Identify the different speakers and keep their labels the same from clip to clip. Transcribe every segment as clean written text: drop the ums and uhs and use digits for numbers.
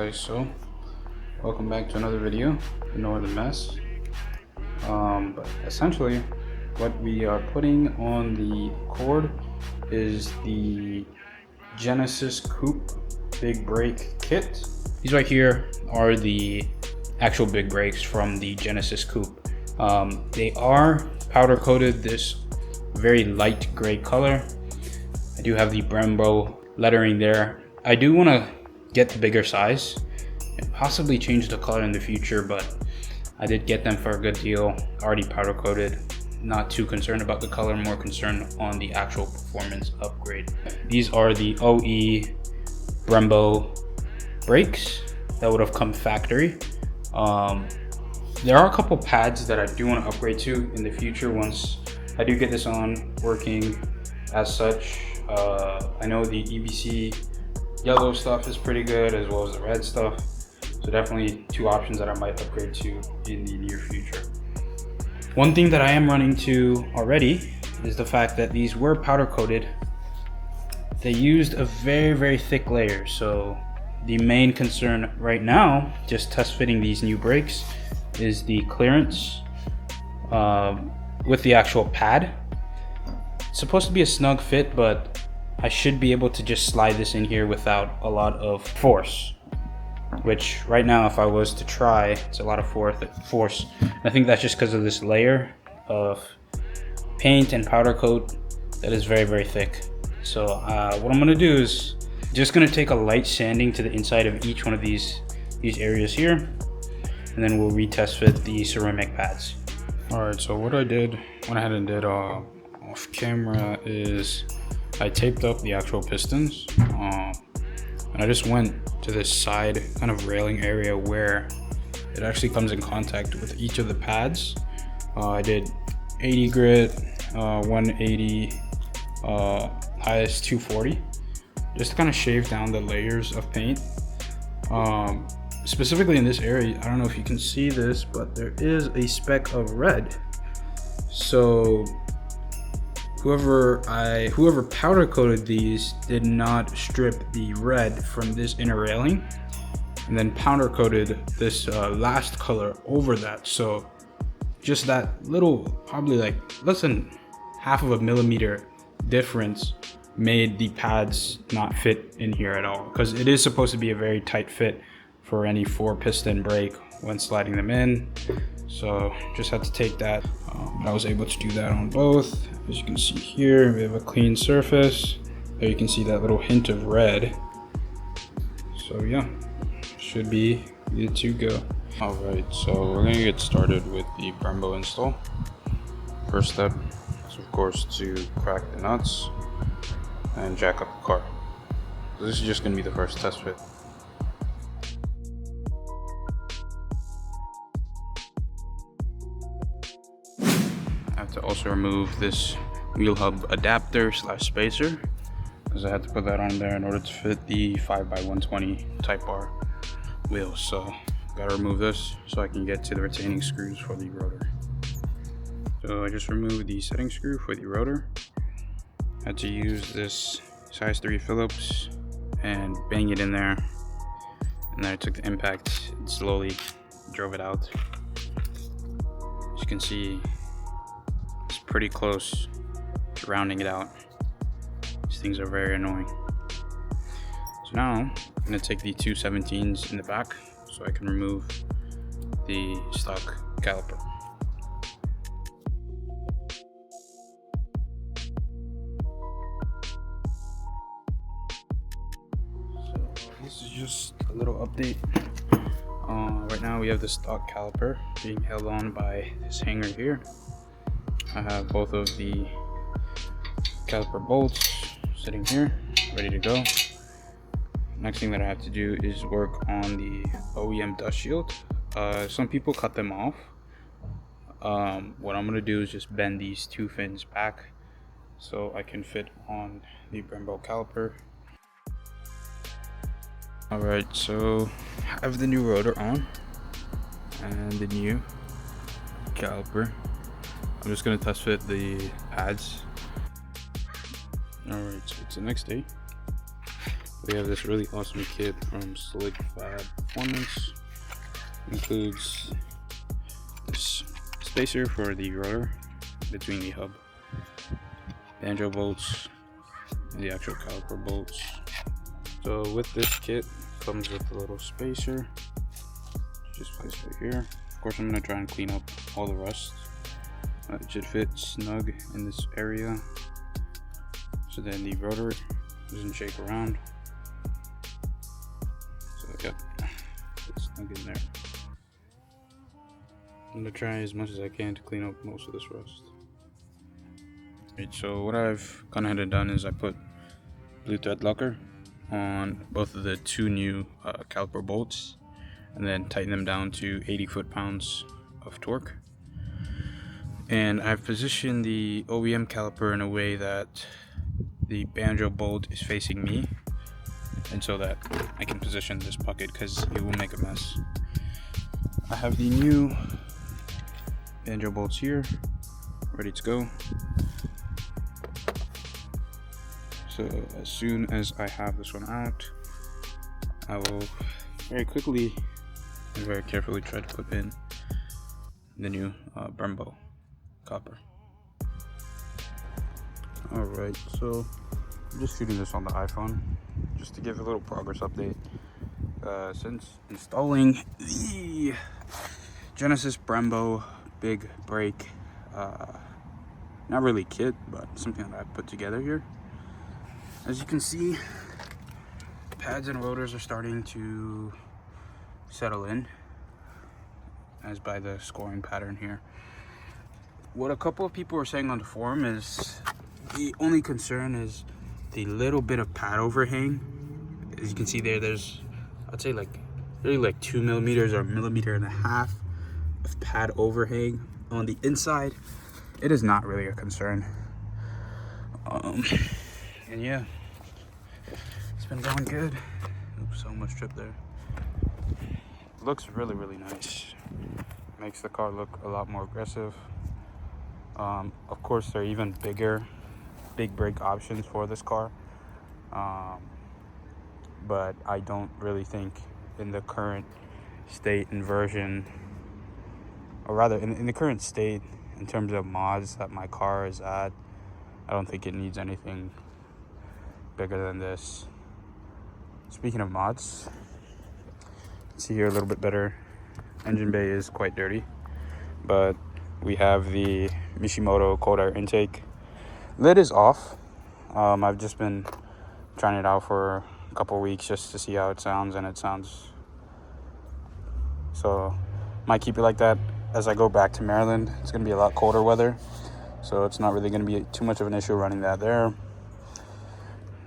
Speaker 1: guys, so welcome back to another video, Ignore the Mess. But essentially what we are putting on the cord is the Genesis Coupe big brake kit. These right here are the actual big brakes from the Genesis Coupe. They are powder coated this very light gray color. I do have the Brembo lettering there. I do want to get the bigger size and possibly change the color in the future, but I did get them for a good deal, already powder coated. Not too concerned about the color, more concerned on the actual performance upgrade. These are the OE Brembo brakes that would have come factory. There are a couple pads that I do want to upgrade to in the future once I do get this on working as such. I know the EBC yellow stuff is pretty good, as well as the red stuff. So definitely two options that I might upgrade to in the near future. One thing that I am running to already is the fact that these were powder coated. They used a very thick layer. So the main concern right now, just test fitting these new brakes, is the clearance with the actual pad. It's supposed to be a snug fit, but I should be able to just slide this in here without a lot of force, which right now, if I was to try, it's a lot of force. I think that's just because of this layer of paint and powder coat that is very thick. So what I'm gonna do is just gonna take a light sanding to the inside of each one of these areas here, and then we'll retest fit the ceramic pads. All right, so what I went ahead and did off camera is I taped up the actual pistons, and I just went to this side kind of railing area where it actually comes in contact with each of the pads. I did 80 grit, 180, highest 240, just to kind of shave down the layers of paint. Specifically in this area, I don't know if you can see this, but there is a speck of red. So whoever powder coated these did not strip the red from this inner railing and then powder coated this last color over that. So just that little, probably like less than half of a millimeter difference made the pads not fit in here at all, because it is supposed to be a very tight fit for any 4-piston brake when sliding them in. So just had to take that. I was able to do that on both. As you can see here, we have a clean surface. There you can see that little hint of red. So yeah, should be good to go. All right, so we're gonna get started with the Brembo install. First step is of course to crack the nuts and jack up the car. So this is just gonna be the first test fit. To also remove this wheel hub adapter / spacer, because I had to put that on there in order to fit the 5x120 Type R wheels. So gotta remove this so I can get to the retaining screws for the rotor. So I just removed the setting screw for the rotor. Had to use this size 3 Phillips and bang it in there, and then I took the impact and slowly drove it out. As you can see, pretty close to rounding it out. These things are very annoying. So now I'm going to take the two 17s in the back so I can remove the stock caliper. So this is just a little update. Right now we have the stock caliper being held on by this hanger here. I have both of the caliper bolts sitting here, ready to go. Next thing that I have to do is work on the OEM dust shield. Some people cut them off. What I'm gonna do is just bend these two fins back so I can fit on the Brembo caliper. Alright, so I have the new rotor on and the new caliper. I'm just gonna test fit the pads. Alright, so it's the next day. we have this really awesome kit from Slick Fab Performance. Includes this spacer for the rotor between the hub, banjo bolts, and the actual caliper bolts. So with this kit comes with a little spacer, just placed right here. Of course, I'm going to try and clean up all the rust. It should fit snug in this area, so then the rotor doesn't shake around. So yep, it's snug in there. I'm going to try as much as I can to clean up most of this rust. Right, so what I've gone ahead and done is I put blue thread locker on both of the two new caliper bolts, and then tighten them down to 80 foot-pounds of torque. And I've positioned the OEM caliper in a way that the banjo bolt is facing me, and so that I can position this bucket because it will make a mess. I have the new banjo bolts here, ready to go. So as soon as I have this one out, I will very quickly and very carefully try to put in the new Brembo copper. Alright, so I'm just shooting this on the iPhone just to give a little progress update. Since installing the Genesis Brembo big brake, not really kit, but something that I put together here. As you can see, pads and rotors are starting to settle in, as by the scoring pattern here. What a couple of people were saying on the forum is the only concern is the little bit of pad overhang. As you can see there's, I'd say really like 2 millimeters or 1.5 millimeters of pad overhang on the inside. It is not really a concern. And yeah, it's been going good. Oops, so much trip there. Looks really nice. Makes the car look a lot more aggressive. Of course, there are even big brake options for this car. But I don't really think in the current state and version, or rather in the current state in terms of mods that my car is at, I don't think it needs anything bigger than this. Speaking of mods, see here a little bit better. Engine bay is quite dirty, but we have the Mishimoto cold air intake. Lid is off. I've just been trying it out for a couple weeks just to see how it sounds, and it sounds so. Might keep it like that as I go back to Maryland. It's going to be a lot colder weather, so it's not really going to be too much of an issue running that there.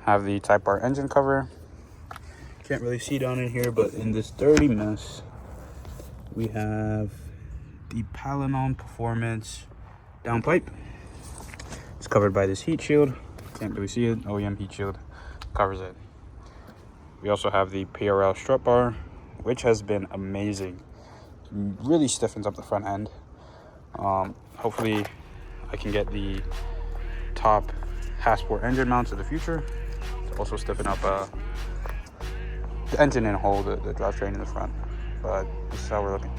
Speaker 1: Have the Type R engine cover. Can't really see down in here, but in this dirty mess, we have the Palanon Performance downpipe. It's covered by this heat shield. Can't really see it. OEM heat shield covers it. We also have the PRL strut bar, which has been amazing. Really stiffens up the front end. Hopefully I can get the top Hasport engine mounts in the future to also stiffen up the engine and hold the drivetrain in the front. But this is how we're looking.